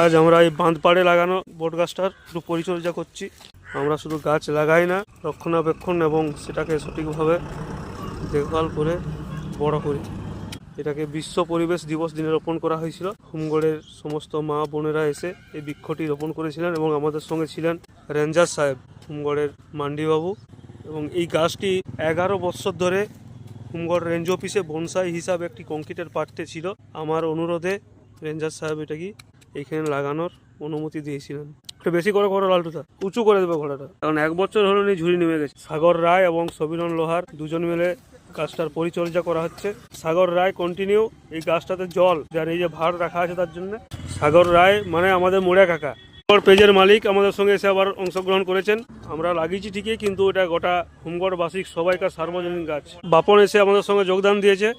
আজ আমরা এই বাঁধপাড়ে লাগানো বট গাছটার একটু পরিচর্যা করছি। আমরা শুধু গাছ লাগাই না, রক্ষণাবেক্ষণ এবং সেটাকে সঠিকভাবে দেখভাল করে বড় করি। এটাকে বিশ্ব পরিবেশ দিবস দিনে রোপণ করা হয়েছিল। হোমগড়ের সমস্ত মা বোনেরা এসে এই বৃক্ষটি রোপণ করেছিলেন এবং আমাদের সঙ্গে ছিলেন রেঞ্জার সাহেব, হোমগড়ের মান্ডিবাবু। এবং এই গাছটি 11 বছর ধরে হোমগড় রেঞ্জ অফিসে বনসাই হিসাবে একটি কংক্রিটের পাত্রে ছিল। আমার অনুরোধে রেঞ্জার সাহেব এটাকে এইখানে লাগানোর অনুমতি দিয়েছিলেন। একটু বেশি করে করো লালটুটা, উঁচু করে দেবে ঘোড়াটা, কারণ 1 বছর হলো নি ঝুড়ি নেমে গেছে। সাগর রায় এবং সবিনন লোহার দুজন মিলে গাছটার পরিচর্যা করা হচ্ছে। সাগর রায় কন্টিনিউ এই গাছটাতে জল যার এই যে ভার রাখা আছে তার জন্য। সাগর রায় মানে আমাদের মোড়া কাকা, পেজের মালিক, আমাদের সঙ্গে এসে আবার অংশগ্রহণ করেছেন। আমরা লাগিয়েছি ঠিকই, কিন্তু এটা গোটা হোমগড়বাসী সবাইকার সার্বজনীন গাছ। বাপন এসে আমাদের সঙ্গে যোগদান দিয়েছে।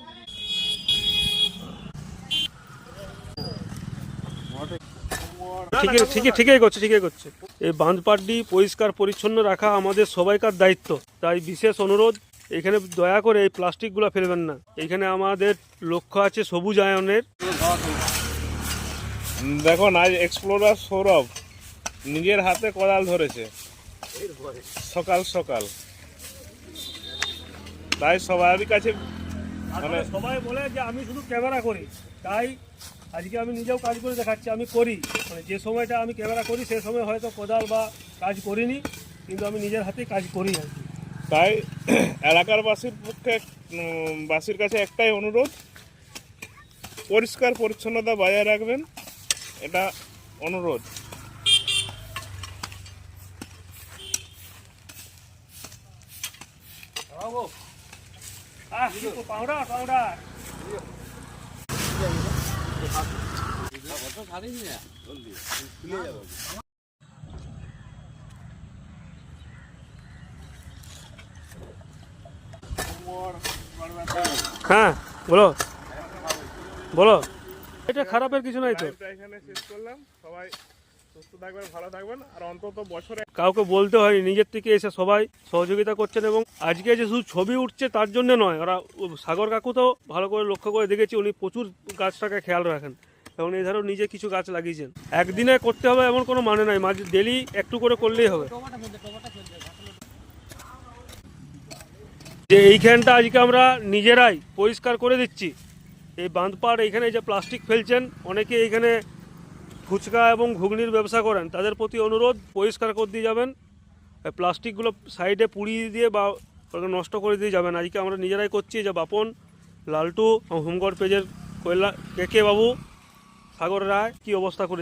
ঠিকই করছে। এই বাঁধপাড়টি পরিষ্কার পরিচ্ছন্ন রাখা আমাদের সবাইকার দায়িত্ব। তাই বিশেষ অনুরোধ, এখানে দয়া করে এই প্লাস্টিকগুলো ফেলবেন না। এখানে আমাদের লক্ষ্য আছে সবুজায়নের। দেখুন, আজ এক্সপ্লোরার সৌরভ নিজের হাতে কোদাল ধরেছে সকাল সকাল। তাই সবার কাছে সবাই বলে যে আমি শুধু ক্যামেরা করি, তাই আজকে আমি নিজেও কাজ করে দেখাচ্ছি। আমি করি, মানে যে সময়টা আমি ক্যামেরা করি সে সময় হয়তো কোদাল বা কাজ করিনি, কিন্তু আমি নিজের হাতেই কাজ করি আর কি। তাই এলাকার বাসীর কাছে একটাই অনুরোধ, পরিষ্কার পরিচ্ছন্নতা বজায় রাখবেন, এটা অনুরোধ। হ্যাঁ বলো। এটা খারাপের কিছু নাই তো। এখানে শেষ করলাম। সবাই সুস্থ থাকবেন, ভালো থাকবেন। আর অন্তত বছরে কাউকে বলতে হয়নি, নিজের থেকে এসে সবাই সহযোগিতা করছেন। এবং আজকে যে শুধু ছবি উঠছে তার জন্য নয়, ওরা সাগর কাকু তো ভালো করে লক্ষ্য করে দেখেছি, উনি প্রচুর গাছটাকে খেয়াল রাখেন এবং এই ধারেও নিজে কিছু গাছ লাগিয়েছেন। একদিনে করতে হবে এমন কোনো মানে নাই, মাঝে ডেলি একটু করে করলেই হবে। যে এইখানটা আজকে আমরা নিজেরাই পরিষ্কার করে দিচ্ছি। এই বাঁধপাড় এইখানে যে প্লাস্টিক ফেলছেন, অনেকে এইখানে ফুচকা এবং ঘুগনির ব্যবসা করেন, তাদের প্রতি অনুরোধ পরিষ্কার করে দিয়ে যাবেন। প্লাস্টিকগুলো সাইডে পুড়িয়ে দিয়ে বা নষ্ট করে দিয়ে যাবেন। আজকে আমরা নিজেরাই করছি। যে বাপন, লালটু, হোমগড় পেজের কৈলা কে বাবু, সাগর রায় কি অবস্থা করে